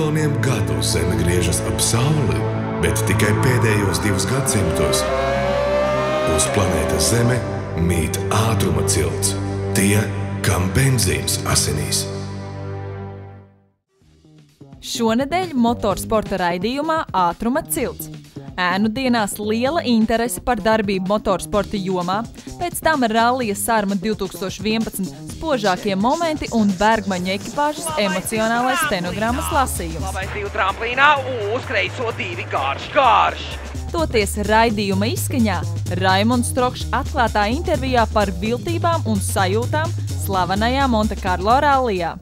miljoniem gadu Zeme griežas ap Sauli, bet tikai pēdējos 2 gadsimtos uz planētas Zeme mīt ātruma cilts. Tie, kam benzīns asinīs. Šonedēļ motorsporta raidījumā Ātruma cilts. Ēnu dienās liela interese par darbību motorsporta jomā, pēc tam rallija Sarma 2011 spožākie momenti un Bergmaņu ekipāžas emocionālais stenogrammas lasījums. Labais 2 tramplīnā, uz kreiso 2 garš. Toties raidījuma izskaņā Raimonds Strokšs atklātā intervijā par viltībām un sajūtām slavenajā Montekarlo rallijā.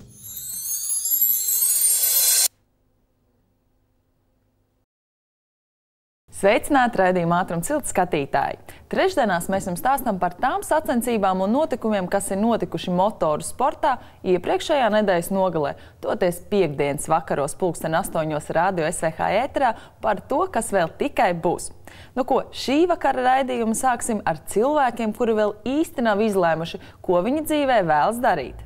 Sveicināti raidījuma Ātruma cilts skatītāji! Trešdienās mēs jums stāstam par tām sacensībām un notikumiem, kas ir notikuši motoru sportā iepriekšējā nedēļas nogalē, toties piektdienas vakaros 8:00 radio SVH ēterā par to, kas vēl tikai būs. Nu ko, šī vakara raidījumu sāksim ar cilvēkiem, kuri vēl īsti nav izlēmuši, ko viņi dzīvē vēlas darīt.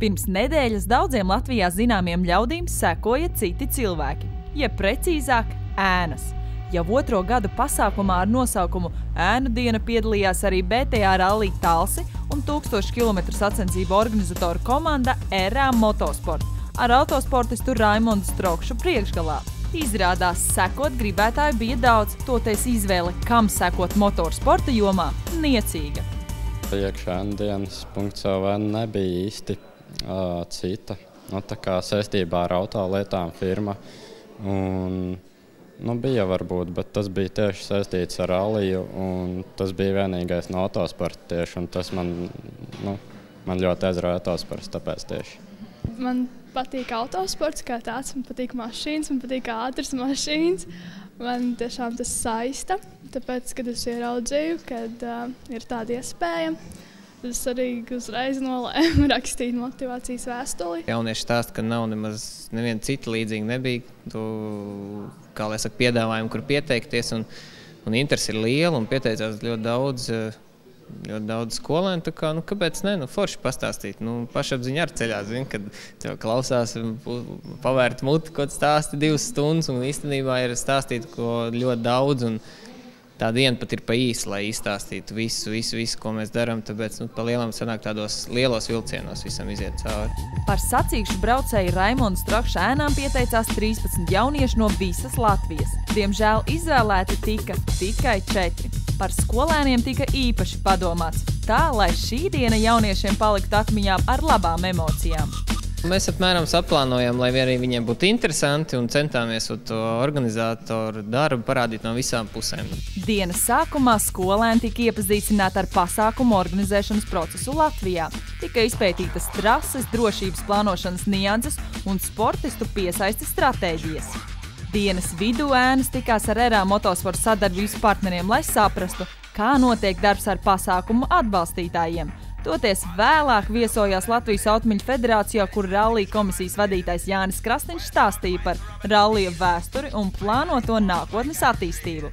Pirms nedēļas daudziem Latvijā zināmiem ļaudīm sekoja citi cilvēki, jeb precīzāk ēnas. Jau 2. gadu pasākumā ar nosaukumu Ēnu diena piedalījās arī BTA Rallija Talsi un 1000 km sacensību organizatoru komanda RA Motosport ar autosportistu Raimondu Strokšu priekšgalā. Izrādās, sekot gribētāju bija daudz, toties izvēle, kam sekot motorsporta jomā, niecīga. Iekšā ēnudienas.lv nebija īsti cita, tā kā saistībā ar autolietām firma. Bija varbūt, bet tas bija tieši saistīts ar ralliju, un tas bija vienīgais no autosporta tieši, un tas man ļoti aizrauja autosports, tāpēc tieši. Man patīk autosports kā tāds, man patīk mašīnas, man patīk ātras mašīnas. Man tiešām tas saista, tāpēc, kad es ieraudzīju, kad ir tāda iespēja, es arī uzreiz nolēmu rakstīt motivācijas vēstuli. Jaunieši stāsta, ka nav nemaz neviena cita līdzīga nebija. Kā lai saka, piedāvājumu, kur pieteikties, un interesi ir liela, un pieteicās ļoti daudz skolēnu. Kāpēc ne? Forši pastāstīt. Pašapziņa ar ceļā, kad tev klausās, pavērt muti, ko stāsti 2 stundas, un īstenībā ir stāstīt ko ļoti daudz. Tā diena pat ir pa īsi, lai izstāstītu visu, ko mēs darām, tāpēc pa lielam sanāk tādos lielos vilcienos visam iziet cauri. Par sacīkšu braucēju Raimondu Strokšu ēnām pieteicās 13 jaunieši no visas Latvijas. Diemžēl izvēlēti tika tikai 4. Par skolēniem tika īpaši padomāts, tā, lai šī diena jauniešiem paliktu atmiņā ar labām emocijām. Mēs apmēram saplānojam, lai arī viņiem būtu interesanti, un centāmies to organizatoru darbu parādīt no visām pusēm. Dienas sākumā skolēni tika iepazīstināti ar pasākumu organizēšanas procesu Latvijā. Tika izpētītas trases, drošības plānošanas nianses un sportistu piesaistes stratēģijas. Dienas vidū ēnas tikās ar RA Motosporta sadarbības partneriem, lai saprastu, kā notiek darbs ar pasākumu atbalstītājiem. Toties vēlāk viesojās Latvijas Automobiļu federācijā, kur rallija komisijas vadītājs Jānis Krasniņš stāstīja par rallija vēsturi un plānoto nākotnes attīstību.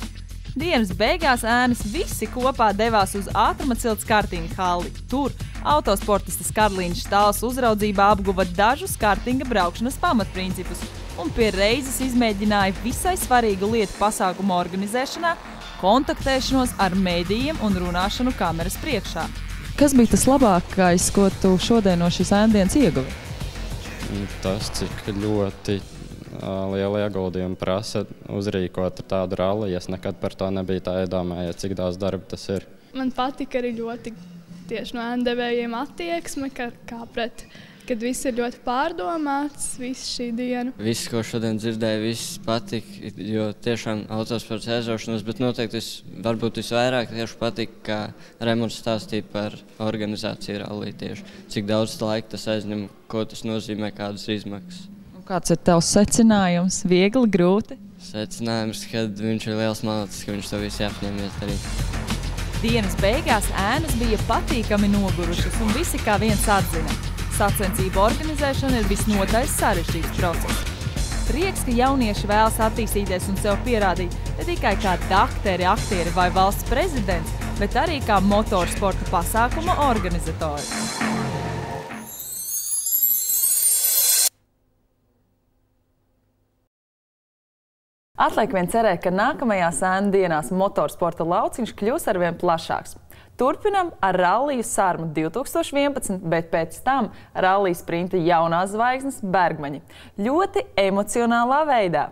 Dienas beigās ēnas visi kopā devās uz Ātruma cilts kartinga halli. Tur autosportistas Karlīnas Štāls uzraudzībā apguva dažus kartinga braukšanas pamatprincipus un pie reizes izmēģināja visai svarīgu lietu pasākumu organizēšanā, kontaktēšanos ar mēdījiem un runāšanu kameras priekšā. Kas bija tas labākais, ko tu šodien no šīs ēndienas ieguvi? Tas, cik ļoti liela ieguldījuma prasa uzrīkot tādu ralliju. Es nekad par to nebiju tā iedomājies, cik daudz darba tas ir. Man patika arī ļoti tieši no ēndevējiem attieksme, kad viss ir ļoti pārdomāts, visu šī diena. Viss, ko šodien dzirdēju, viss patika, jo tiešām autosports aizraušanos, bet noteikti varbūt visvairāk tieši patika, kā Raimonds stāstīja par organizāciju rallija tieši. Cik daudz laika tas aizņem, ko tas nozīmē, kādas izmaksas. Kāds ir tavs secinājums? Viegli, grūti? Secinājums, kad viņš ir liels malacis, ka viņš to visu apņēmies darīt. Dienas beigās ēnas bija patīkami nogurušas un visi kā viens atzina. Sacensību organizēšana ir visnotaļ sarežģīts process. Prieks, ka jaunieši vēlas attīstīties un sev pierādīt ne tikai kā aktieri vai valsts prezidents, bet arī kā motorsporta pasākuma organizatori. Atliek vien cerēt, ka nākamajās ēnu dienās motorsporta lauciņš kļūs arvien plašāks. Turpinam ar ralliju Sarmu 2011, bet pēc tam rallija sprinta jaunās zvaigznes Bergmaņi. Ļoti emocionālā veidā.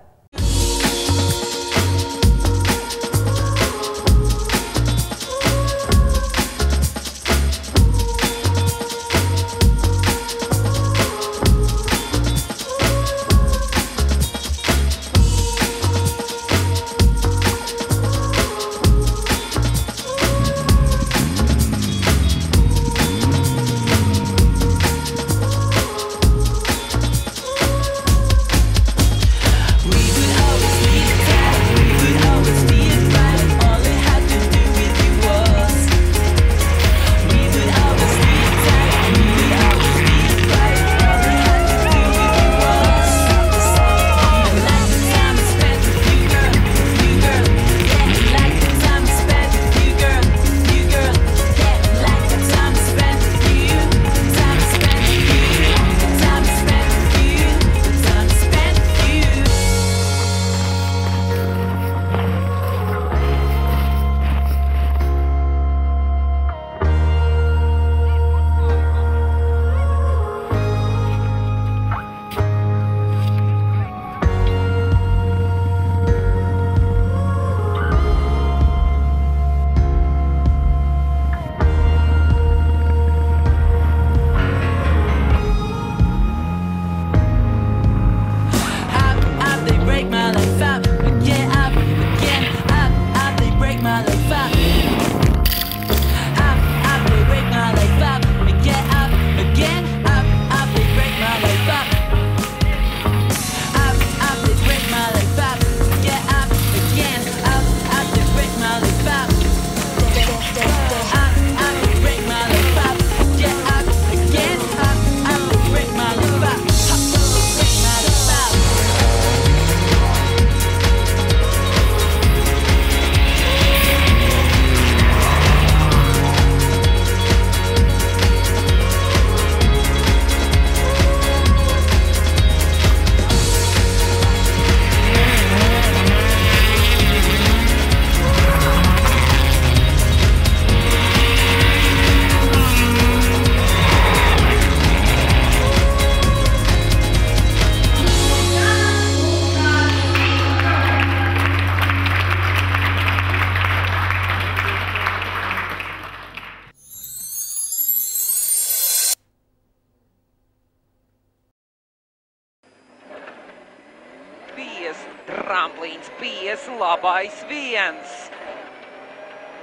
Tramplīns 50, labais 1.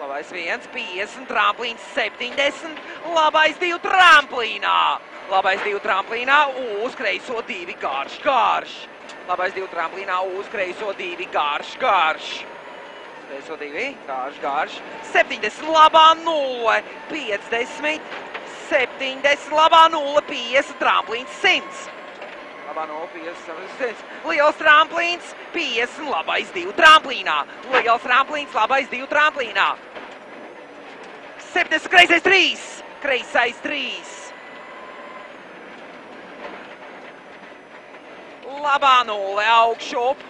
Labais 1, 50, tramplīns 70, labais 2 tramplīnā. Labais 2 tramplīnā, uz kreiso 2 garš, garš. Labais 2 tramplīnā, uz kreiso 2 garš, garš. Kreiso 2, garš, garš. 70, labā 0, 50, 70, labā 0, 50, tramplīns 100. Labā 0, 50, 100. Liels tramplīns, 50, labais 2 tramplīnā. Liels tramplīns, labais 2 tramplīnā. 70, kreisais 3, kreisais 3. Labā 0, augšup.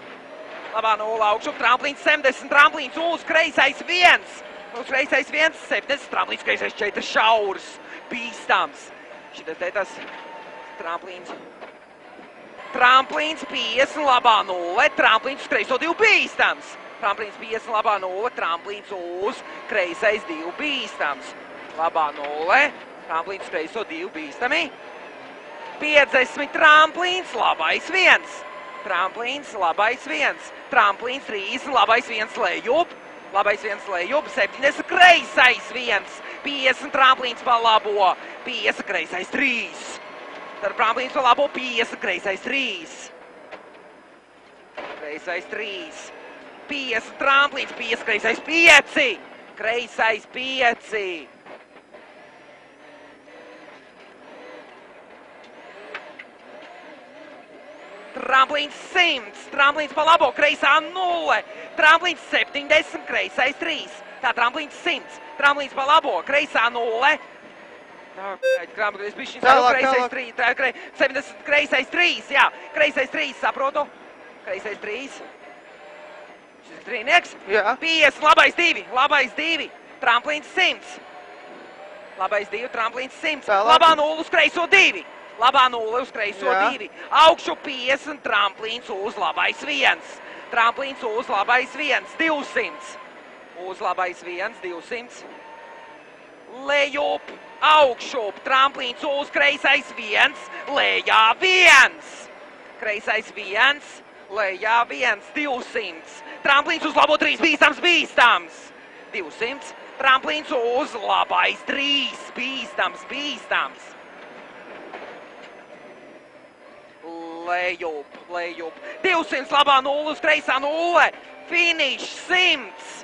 Labā 0, augšup, tramplīns 70, tramplīns uz kreisais 1. Uz kreisais 1, 70, tramplīns kreisais 4 šaurs. Bīstams. Šitas te tas tramplīns. Tramplīns 50, labā 0, tramplīns uz kreiso 2 bīstams. Tramplīns 50, labā 0, tramplīns uz kreisais 2 bīstams. Labā 0, tramplīns uz kreiso 2 bīstami. 50, tramplīns, labais 1. Tramplīns, labais 1. Tramplīns 30, labais 1 lejup. Labais 1 lejup, 70, kreisais 1. 50, tramplīns pa labo, 50, kreisais 3. Tad tramplīns pa labo, 50, kreisais 3. Kreisais 3. 50, tramplīns, 50, kreisais 5. Kreisais 5. Tramplīns 100, tramplīns pa labo, kreisā 0. Tramplīns 70, kreisais 3. Tā tramplīns 100, tramplīns pa labo, kreisā 0. Kreisais 3, 70, kreisais 3, jā. Kreisais 3, saprotu. Kreisais 3. Strīnieks. Jā. 50, labais 2, labais 2. Tramplīns 100. Labais 2, tramplīns 100. Tālāk. Labā 0 uz kreiso 2. Labā 0 uz kreiso Jā. 2. Augšu 50, tramplīns uz labais 1. Tramplīns uz labais 1, 200. Uz labais 1, 200. Lejup, augšup, tramplīns uz kreisais 1, lejā 1. Kreisais 1, lejā 1, 200. Tramplīns uz labo 3, bīstams, bīstams. 200. Tramplīns uz labais 3, bīstams, bīstams. Lejup, lejup. 200, labā 0 uz kreisā 0. Finišs 100.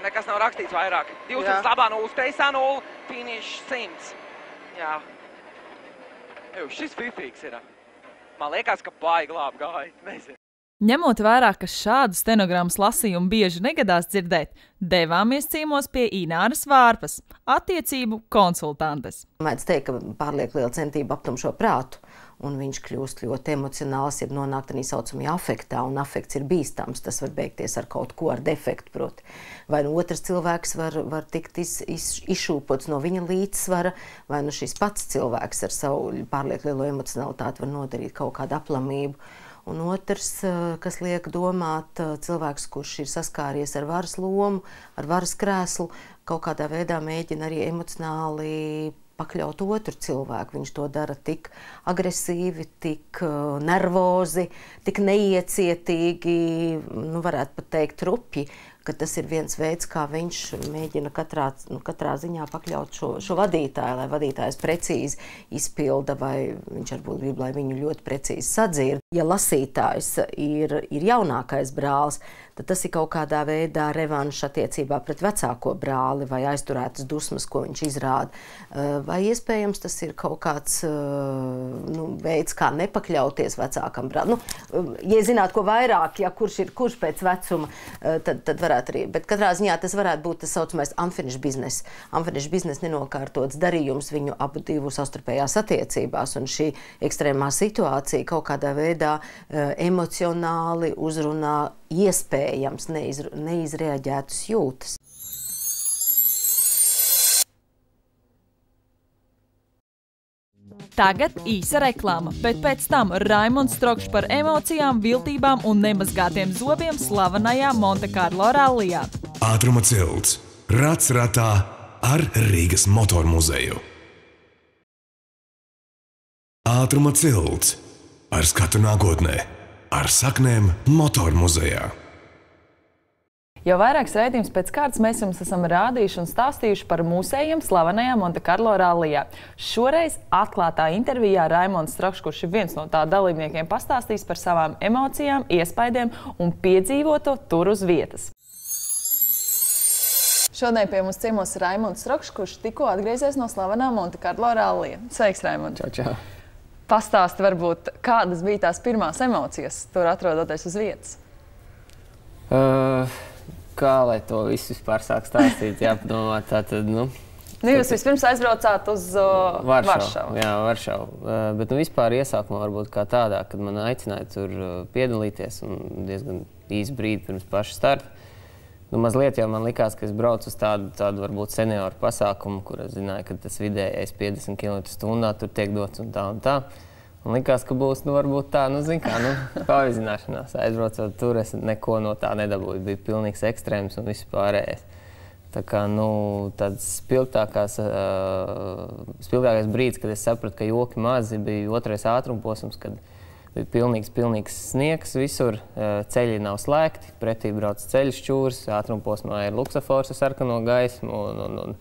Nekas nav rakstīts vairāk. 200, Jā. labā 0 uz kreisā 0. Finišs 100. Jā. Šis fifīgs ir. Man liekas, ka baigi labi gāja. Nezinu. Ņemot vērā, ka šādu stenogrammas lasījumu bieži negadās dzirdēt, devāmies ciemos pie Ināras Vārpas, attiecību konsultantes. Mēdz teikt, ka pārliek liela centība aptumšo prātu, un viņš kļūst ļoti emocionāls, ja nonāk tādā saucamajā afektā, un afekts ir bīstams. Tas var beigties ar kaut ko, ar defektu, proti. Vai nu otrs cilvēks var tikt izšūpots no viņa līdzsvara, vai nu šis pats cilvēks ar savu pārliek lielo emocionalitāti var nodarīt kaut kādu aplamību. Un otrs, kas liek domāt, cilvēks, kurš ir saskāries ar varas lomu, ar varas krēslu, kaut kādā veidā mēģina arī emocionāli pakļaut otru cilvēku. Viņš to dara tik agresīvi, tik nervozi, tik neiecietīgi, varētu pat teikt rupji, ka tas ir viens veids, kā viņš mēģina katrā ziņā pakļaut šo vadītāju, lai vadītājs precīzi izpilda, vai viņš varbūt grib, lai viņu ļoti precīzi sadzird. Ja lasītājs ir jaunākais brālis, tad tas ir kaut kādā veidā revanš attiecībā pret vecāko brāli vai aizturētas dusmas, ko viņš izrāda. Vai iespējams tas ir kaut kāds veids, kā nepakļauties vecākam brālim. Ja zināt, ko vairāk, ja kurš pēc vecuma, tad varētu arī. Bet katrā ziņā tas varētu būt tas saucamais unfinished business. Unfinished business nenokārtots darījums viņu abu divu savstarpējās attiecībās, un šī ekstrēmā situācija kaut kādā veidā emocionāli uzrunā iespējams neizreaģētas jūtas. Tagad īsa reklāma, bet pēc tam Raimonds Strokšs par emocijām, viltībām un nemazgātiem zobiem slavenajā Montekarlo rallijā. Ātruma cilts. Rats ratā ar Rīgas motormuzeju. Ātruma cilts. Ar skatu nākotnē. Ar saknēm motormuzejā. Jau vairākas raidījumus pēc kārtas mēs jums esam rādījuši un stāstījuši par mūsējiem slavenajā Montekarlo rallijā. Šoreiz atklātā intervijā Raimonds Strokšs, kurš ir viens no tā dalībniekiem, pastāstīs par savām emocijām, iespaidiem un piedzīvoto tur uz vietas. Šodien pie mums ciemos ir Raimonds Strokšs, kurš tikko atgriezies no slavenā Montekarlo rallija. Sveiks, Raimond! Čau. Pastāsti varbūt, kādas bija tās pirmās emocijas tur atrodoties uz vietas? Kā lai to visu vispār sāk stāstīt, jāpadomā tātad, Jūs vispirms aizbraucāt uz Varšavu. Jā, Varšavu. Bet vispār iesākumā varbūt kā tādā, kad man aicināja tur piedalīties un diezgan īsi brīdi pirms paša starta. Mazliet jau man likās, ka es braucu uz tādu varbūt senioru pasākumu, kur es zināju, ka tas vidējais 50 km/h tur tiek dots un tā. Un likās, ka būs, varbūt tā, pavizināšanās. Aizbraucot tur, es neko no tā nedabūju. Bija pilnīgs ekstrēms un viss pārējais. Tā kā, tāds spilgtākais brīdis, kad es sapratu, ka joki mazi, bija otrais ātrumposms, kad bija pilnīgs sniegs visur, ceļi nav slēgti, pretī brauc ceļš čūrs, ātrumposmā ir luksafors ar sarkano gaismu un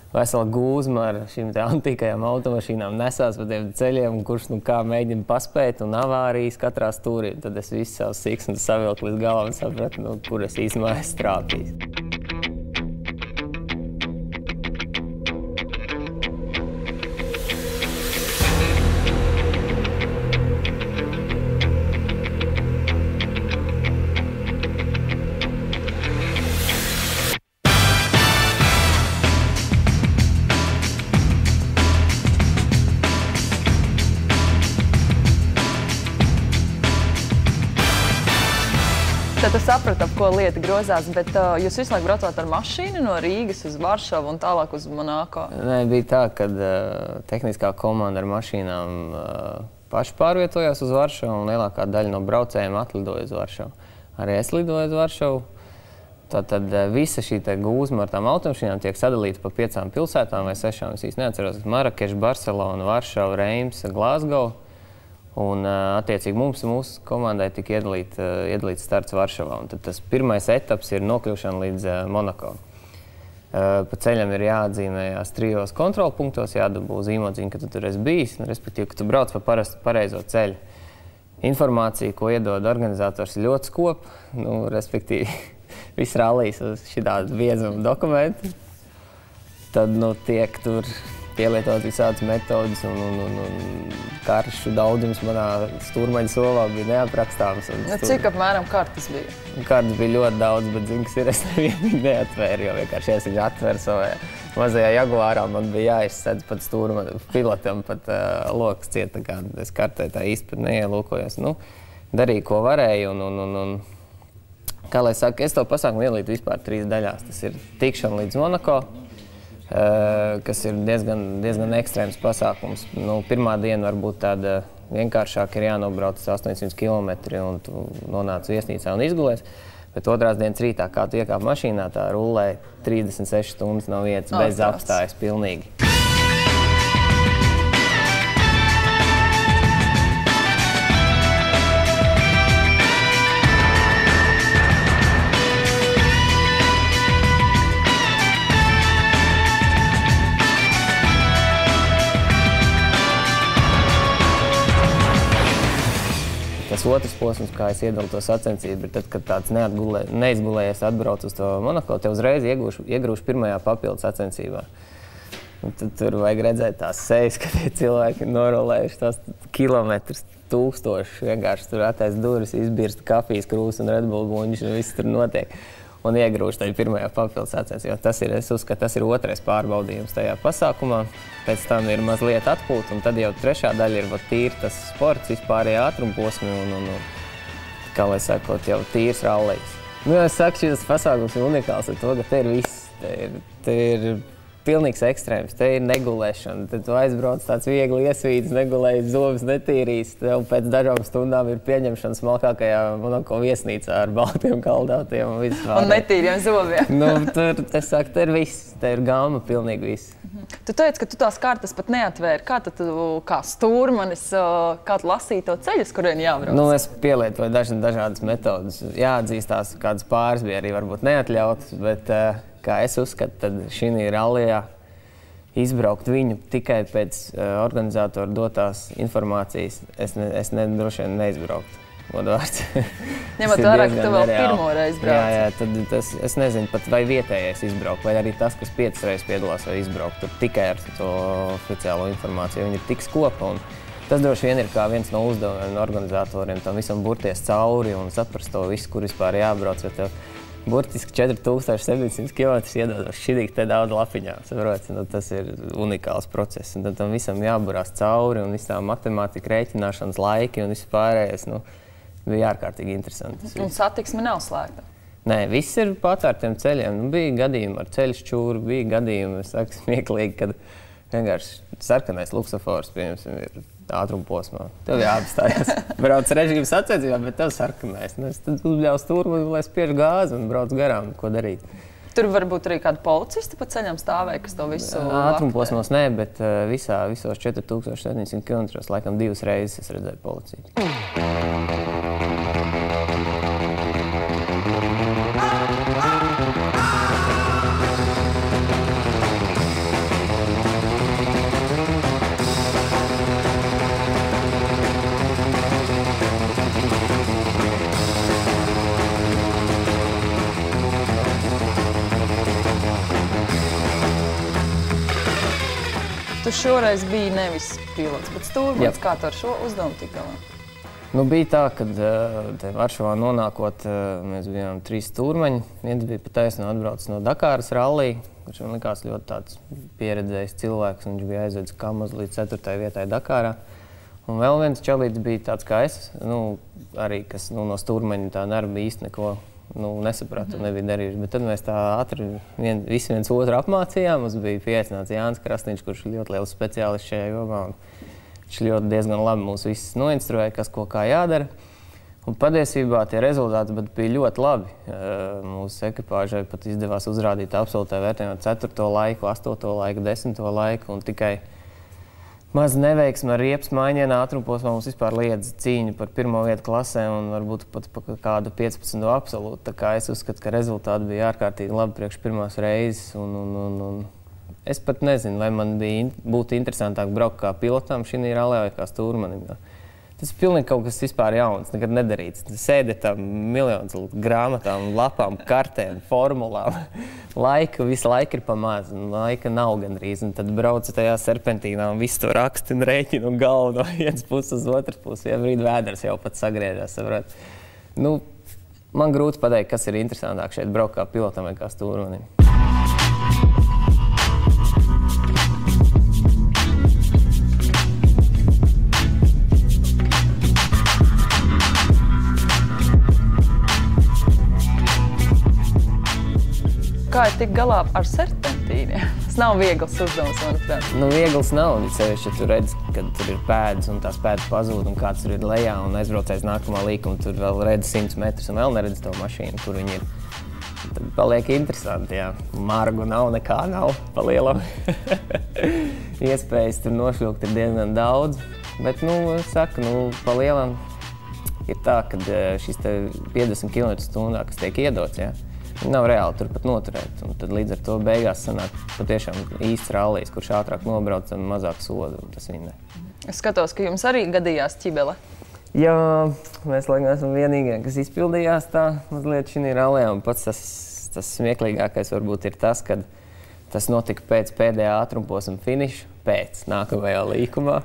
vesela gūzma ar šīm antīkajām automašīnām nesās pa tiem ceļiem, kurš kā mēģina paspēt un avārijas katrā stūrī. Tad es visu savus siksnas savilku līdz galam un sapratu, kur es īstenībā esmu strāpījis. Tad Tad tu saprati, ap ko lieta grozās, bet jūs visu laiku braucāt ar mašīnu no Rīgas uz Varšavu un tālāk uz Monako? Nē, bija tā, ka tehniskā komanda ar mašīnām paši pārvietojās uz Varšavu un lielākā daļa no braucējiem atlidoja uz Varšavu. Arī es lidoju uz Varšavu. Tātad visa šī gūzma ar tām automašīnām tiek sadalīta pa 5 pilsētām vai 6, es īsti neatceros. Marakeša, Barcelona, Varšava, Reims, Glasgow. Un, attiecīgi, mūsu komandai tika iedalīts starts Varšavā. Un tad tas pirmais etaps ir nokļūšana līdz Monako. Pa ceļam ir jāatzīmējās 3 kontrolpunktos, jādabū zīmodziņa, ka tu tur esi bijis, respektīvi, ka tu brauc pa pareizo ceļu. Informācija, ko iedod organizators, ir ļoti skopa, respektīvi, viss rallijas uz šitādu biezumu dokumentu. Tad, tiek tur pielietot visādas metodas un karšu daudzums manā stūrmaņa solā bija neaprakstāms. Cik apmēram kartas bija? Kartas bija ļoti daudz, bet zinu, kas ir, es nevienu neatvēru, jo vienkārši es viņu atveru savajā mazajā Jaguārā. Man bija jāizsedz pat stūrmaņa pilotam, pat lokas ciet, tā kā es kartē tā īsti pat neielūkojos. Darīju, ko varēju un kā lai saka, es to pasākumu ielītu vispār 3 daļās. Tas ir tikšana līdz Monako, kas ir diezgan ekstrēms pasākums. Pirmā diena varbūt tāda vienkāršāka, ir jānobrauc 800 km un tu nonāc viesnīcā un izgulies. Bet otrās dienas rītā, kā tu iekāp mašīnā, tā rullē 36 stundas no vietas bez apstājas pilnīgi. Tas otrs posms, kā es iedalu to sacensību, ir tad, kad tāds neizgulējies atbrauc uz to Monako, te uzreiz iegrūšu pirmajā papildu sacensībā. Tad tur vajag redzēt tās sejas, ka tie cilvēki ir norolējuši tās kilometrus, 1000, vienkārši tur atais durvis, izbirst kafijas krūs un Red Bull buņģis un viss tur notiek. Un iegrūšu tajā pirmajā papildu sacensībā. Es uzskatu, tas ir otrais pārbaudījums tajā pasākumā. Pēc tam ir mazliet atpūta, un tad jau trešā daļa ir tīri tas sports, vispārējie ātrumposmi un, kā lai sakot, jau tīrs rallijas. Es saku, šis pasākums ir unikāls ar to, ka te ir viss. Te ir pilnīgs ekstrēms, te ir negulēšana. Tad tu aizbrauc tāds viegli iesvīts, negulējis, zobus netīrīs. Tev pēc dažām stundām ir pieņemšana smalkākajā Monako viesnīcā ar baltiem kaldātiem un viss pārējais. Un netīriem zobiem. Tur, es saku, te ir viss. Te ir gama pilnīgi viss. Tu teici, ka tu tās kartas pat neatvēri. Kā tad tu, kā stūrmanis, kā tu lasīji to ceļus, kurien jābrauc? Es pielietoju dažādas metodas. Jāatzīstās, kādas pāris bija arī varbūt neatļautas, bet kā es uzskatu, tad šī rallijā izbraukt viņu tikai pēc organizatora dotās informācijas, es droši vien neizbrauktu. Godvārds. Ņemot vērā, ka tu vēl pirmo reizi brauc. Jā, tad es nezinu pat, vai vietējais izbraukt, vai arī tas, kas 5 reizes piedalās, vai izbraukt tur tikai ar to oficiālo informāciju. Viņi ir tik skopa, un tas droši vien ir kā viens no uzdevumiem organizatoriem tam visam burties cauri un saprast to visu, kur vispār jābrauc. Burtiski 4700 km iedod šķidīgi te daudz lapiņām, saproti. Tas ir unikāls process, un tad tam visam jāburās cauri, un viss tā matemātika, rēķināšanas laiki un viss pārējais, bija ārkārtīgi interesanti. Un satiksme nav slēgta? Nē, viss ir patvērtiem ceļiem. Bija gadījumi ar ceļu šķūru, bija gadījumi, es saku, smieklīgi, kad vienkārši sarkanais luksofors, pieņemsim, ir ātrumposmā. Tev jāapstājas. Brauc režīmu sacensībā, bet tev sarkanais. Tad uzbļaus stūrmani, lai spiež gāzi un brauc garām, ko darīt. Tur varbūt arī kādi policisti pa ceļam stāvēja, kas to visu ātrumposmos nē, bet visos 4700 km laikam 2 reizes es redzēju policiju. Tu šoreiz biji nevis pilots, bet stūrmanis. Kā tu ar šo uzdevumu tik galā? Bija tā, kad Varšavā nonākot, mēs bijām 3 stūrmaņi. Viens bija pa taisnu atbraucis no Dakāras rallija, kurš man likās ļoti tāds pieredzējis cilvēks. Viņš bija aizvedis Kamaz līdz 4. vietai Dakārā. Un vēl viens čalītis bija tāds kā es, arī, kas no stūrmeņa tā darba īsti neko nesapratu un nebija darījuši. Bet tad mēs tā ātri visi viens otru apmācījām. Mums bija pieaicināts Jānis Krasniņš, kurš ir ļoti liels speciālists šajā jomā. Viņš ļoti diezgan labi mūs visus noinstruēja, kas ko kā jādara. Un patiesībā tie rezultāti bija ļoti labi. Mūsu ekipāžai pat izdevās uzrādīt absolūtā vērtējumā 4. laiku, 8. laiku, 10. laiku. Un tikai maz neveiksme ar riepas maiņienā ātrumposmā mums vispār liedz cīņu par 1. vietu klasē un varbūt pat kādu 15. absolūtu. Tā kā es uzskatu, ka rezultāti bija ārkārtīgi labi priekš pirmās reizes. Un es pat nezinu, vai man būtu interesantāk braukt kā pilotam šī rallē vai kā stūrmanim. Tas ir pilnīgi kaut kas vispār jauns, nekad nedarīts. Sēdēt tam miljonus grāmatām, lapām, kartēm, formulām. Visu laiku ir pa maz, laika nav gandrīz. Un tad braucu tajā serpentīnā un visu to rakstu un rēķinu un galvu no vienas puses uz otras puses. Vienā brīdī vēders jau pat sagriežās, saprot. Man grūti pateikt, kas ir interesantāk šeit braukt kā pilotam vai kā stūrmanim. Kā ir tik galā ar serpentīniem? Tas nav viegls uzdevums, manuprāt. Viegls nav. Sevišķi, ja tu redz, kad tur ir pēdas un tās pēdas pazūd un kāds tur ir lejā un aizbraucējs nākamā līkuma, tur vēl redz 100 metrus un vēl neredz to mašīnu, kur viņi ir. Tad paliek interesanti, jā. Margu nav, nekā nav pa lielam. Iespējas tur nošļūkt ir diezgan daudz, bet, es saku, pa lielam ir tā, ka šis 50 km/h, kas tiek iedots, jā, nav reāli turpat noturēt. Un tad līdz ar to beigās sanāk patiešām īsts rallijs, kurš ātrāk nobrauc un mazāk soda, un tas vinnē. Es skatos, ka jums arī gadījās ķibele. Jā, mēs laikam esam vienīgie, kas izpildījās tā mazliet šī rallijā. Un pats tas smieklīgākais varbūt ir tas, kad tas notika pēc pēdējā ātrumposma finiša, pēc nākamajā līkumā.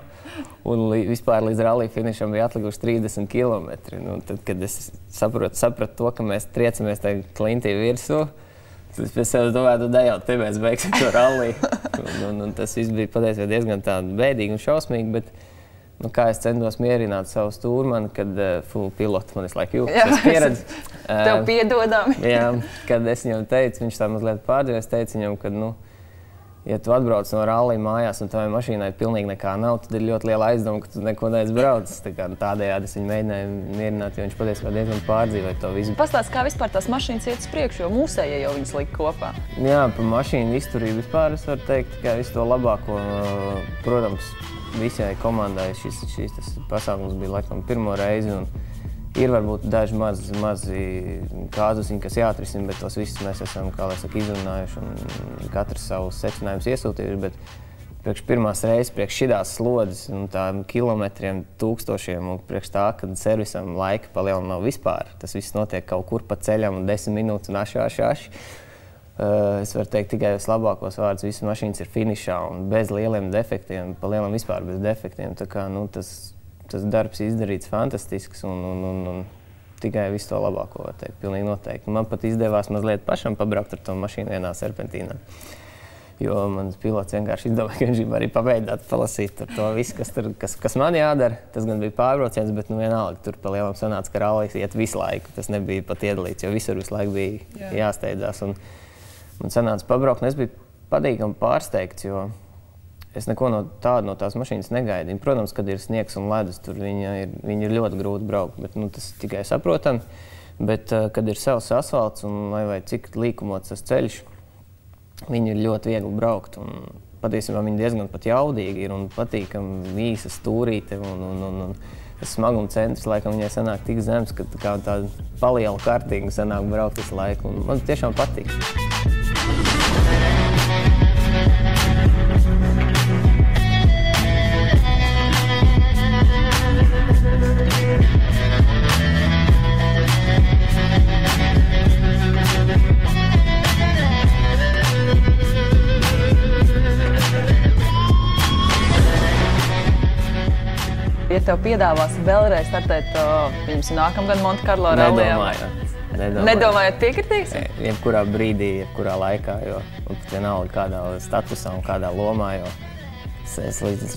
Un vispār līdz rallija finišam bija atlikuši 30 kilometri. Tad, kad es sapratu to, ka mēs triecamies tajā klintī virsū, tad es pēc sevis domāju, jau te mēs beigsim to ralliju. Un tas viss bija patiesībā diezgan bēdīgi un šausmīgi, bet kā es centos mierināt savu stūrmani, kad pilotu man visu laiku jūtas pieredzi. Tev piedodami. Jā, kad es viņam teicu, viņš tā mazliet pārdzīvojis, teicu viņam, ka, ja tu atbrauc no rallija mājās un tavai mašīnai pilnīgi nekā nav, tad ir ļoti liela aizdoma, ka tu neko neesi braucis. Tādējādi es viņu mēģināju mierināt, jo viņš patiesībā diezgan pārdzīvoja to visu. Pastāst, kā vispār tās mašīnas iet uz priekšu, jo mūsējie jau viņas lika kopā. Jā, par mašīnu izturību vispār es varu teikt tikai visu to labāko. Protams, visai komandai šis pasākums bija laikam pirmo reizi. Ir varbūt daži mazi kāzusiņi, kas jāatrisina, bet tos visus mēs esam, kā lai saka, izrunājuši un katrs savus secinājumus iesūtījuši. Bet priekš pirmās reizes, priekš šitās slodzes un tām kilometriem, tūkstošiem un priekš tā, kad servisam laika palielam nav vispār. Tas viss notiek kaut kur pa ceļam un 10 minūtes un aši. Es varu teikt tikai vislabākos vārdus. Visas mašīnas ir finišā un bez lieliem defektiem, palielam vispār bez defektiem. Tā kā, tas darbs izdarīts fantastisks un tikai visu to labāko, var teikt, pilnīgi noteikti. Man pat izdevās mazliet pašam pabraukt ar to mašīnu vienā serpentīnā. Jo mans pilots vienkārši izdomāja, ka viņš grib arī pabeidāt palasīt ar to visu, kas man jādara. Tas gan bija pārbrauciens, bet vienalga tur pa lielam sanāca, ka rallijs iet visu laiku. Tas nebija pat iedalīts, jo visur visu laiku bija jāsteidzās. Un man sanāca pabraukt, un es biju patīkami pārsteigts, jo es neko no tās mašīnas negaidīju. Protams, kad ir sniegs un ledus, tur viņi ir ļoti grūti braukt, bet tas tikai saprotami. Bet, kad ir savs asfalts un vai cik līkumots tas ceļš, viņi ir ļoti viegli braukt. Un patiesībā viņi diezgan pat jaudīgi ir un patīkami īsa stūrīte. Un tas smaguma centrs, laikam, viņai sanāk tik zems, ka kā tāda paliela kartīga sanāk braukt visu laiku. Un man tiešām patīk. Ja tev piedāvās vēlreiz startēt, pieņemsim, nākamgad Monte-Carlo rallijā? Nedomājot piekritīgs? Jebkurā brīdī, jebkurā laikā, jo pat vienalga kādā statusā un kādā lomā, jo Es līdz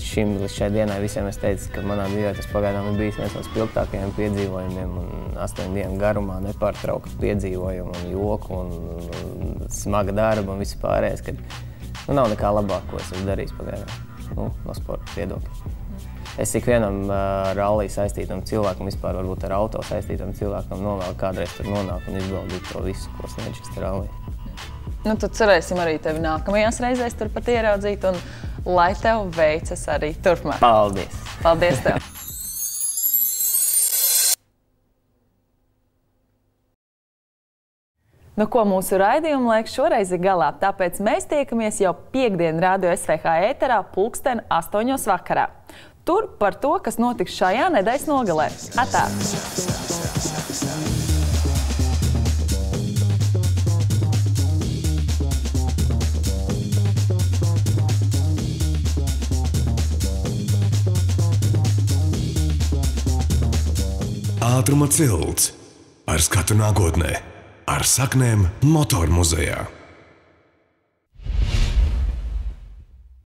šai dienai visiem es teicu, ka manā dzīvē tas pagaidām ir bijis viens no spilgtākajiem piedzīvojumiem un 8 dienu garumā nepārtrauktu piedzīvojumu un joku un smaga darba un viss pārējais, kad nav nekā labāk, ko es esmu darījis pagaidām, no sporta viedokļa. Es ikvienam rallija saistītam cilvēkam, vispār varbūt ar auto saistītam cilvēkam novēlu kādreiz tur nonāk un izbaudīt to visu, ko sniedz šis rallija. Tad cerēsim arī tevi nākamajās reizēs turpat ieraudzīt un lai tev veicas arī turpmāk. Paldies! Paldies tev! Ko mūsu raidījuma laiks šoreiz ir galā, tāpēc mēs tiekamies jau piektdien Radio SVH ēterā 8:00 vakarā. Tur par to, kas notiks šajā nedēļas nogalē. Atā! Ātruma cilts ar skatu nākotnē, ar saknēm motoru muzejā.